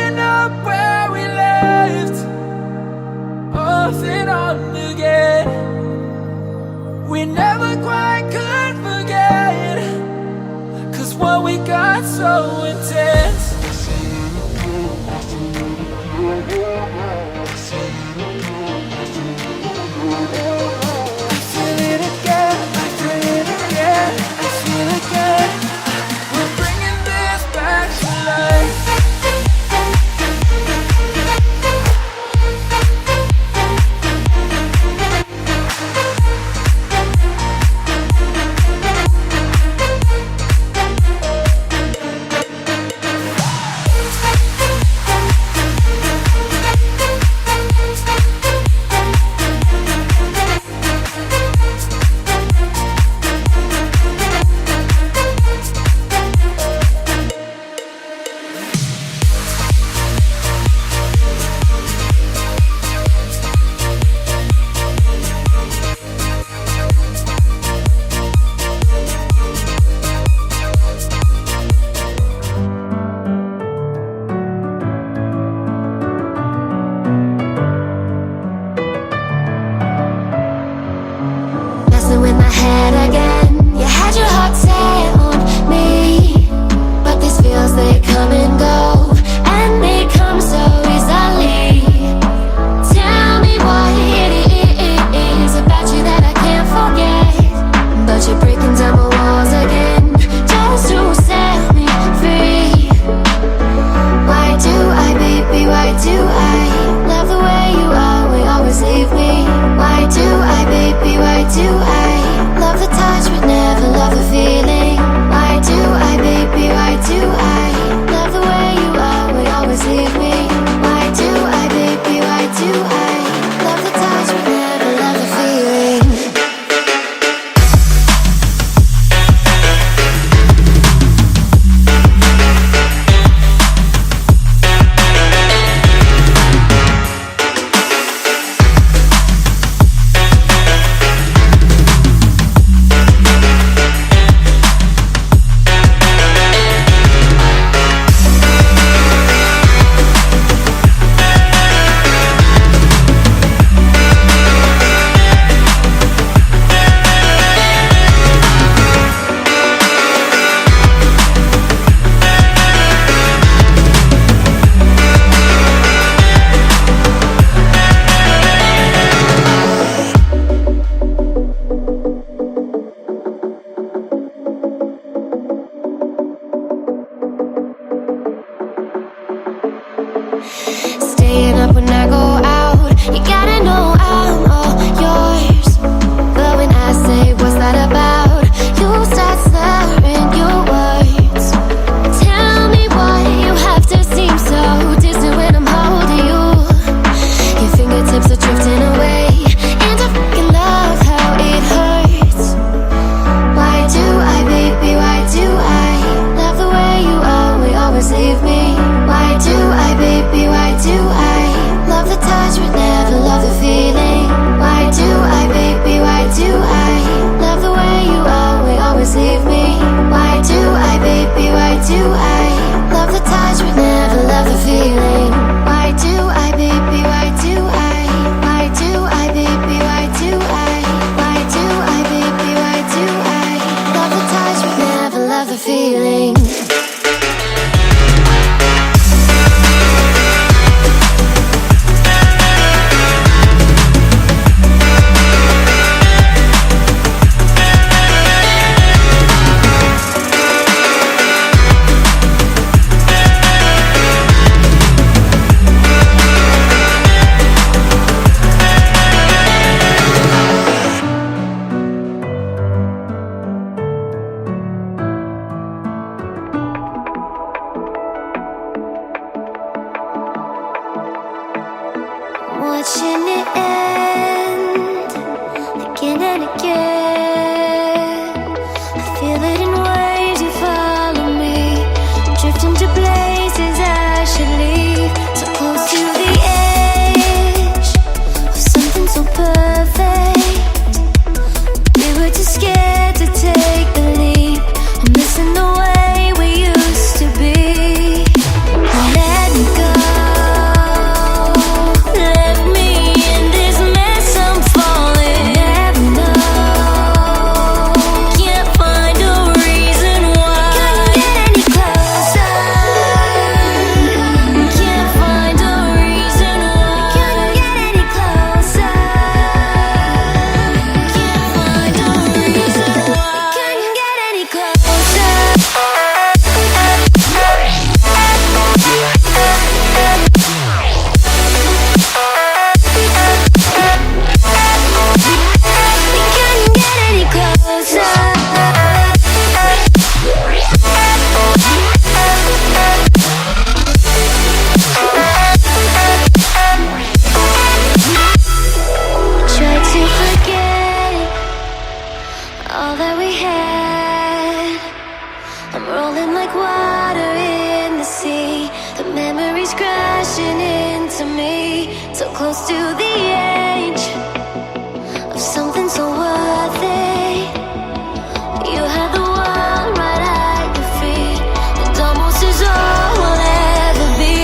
picking up where we left, off and on again. We never quite could forget, 'cause what we got so intense. I feel it again, I feel it again, I feel it again. We're bringing this back to life. In my head again, you had your heart set on me, but these feels, they come and go, and they come so easily. Tell me what it is about you that I can't forget, but you're breaking down my walls again, just to set me free. Why do I, baby, why do I love the way you always leave me? Why do I, baby, why do I love the touch but never love the feeling? Why do I, baby, why do I love the way you always leave me? Why do I, baby, why do I love the touch but never love the feeling? Staying up when I go out, you gotta know I'm all yours. But when I say what's that about, you start slurring your words. Tell me why you have to seem so distant when I'm holding you. Your fingertips are drifting away, and I fucking love how it hurts. Why do I, baby, why do I love the way you always leave me? Why do I, baby, why do I love the touch but never love the feeling? Why do I, baby, why do I love the way you always leave me? Why do I, baby, why do I love the touch but never love the feeling? Why do I, baby, why do I? Why do I, baby, why do I? Why do I, baby, why do I love the touch but never love the feeling? Watching it end again and again. I feel it in waves, you follow me, drifting to places I should leave. So close to the edge of something so perfect. We were too scared to take the leap. I'm missing the way we used to be. Let me go. so close to the edge of something so worthy. You had the world right at your feet. It almost is all we'll ever be.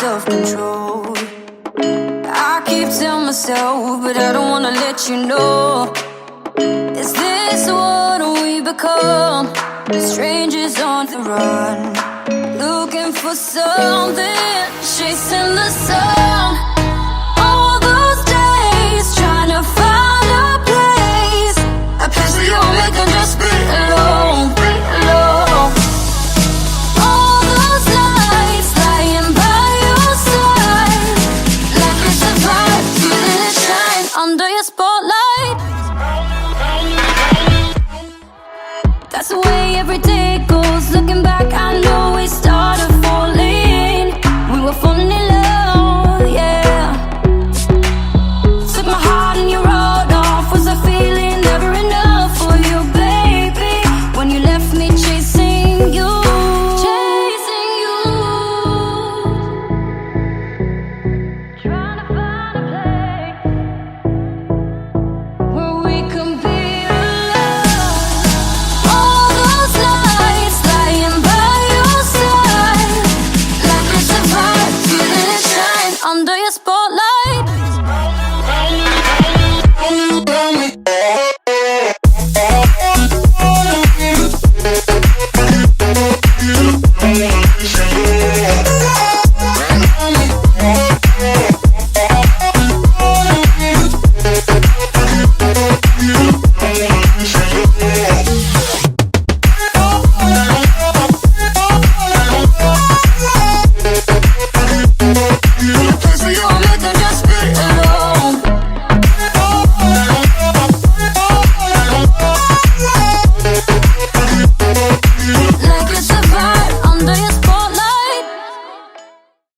self-control. I keep telling myself, but I don't wanna let you know. Is this what we become? Strangers on the run, looking for something, chasing the sun. All those days trying to find a place, a place where you and me can just be alone, be alone. All those nights lying by your side, like we survived, feeling it shine under your spotlight. That's the way every day goes. Looking back, I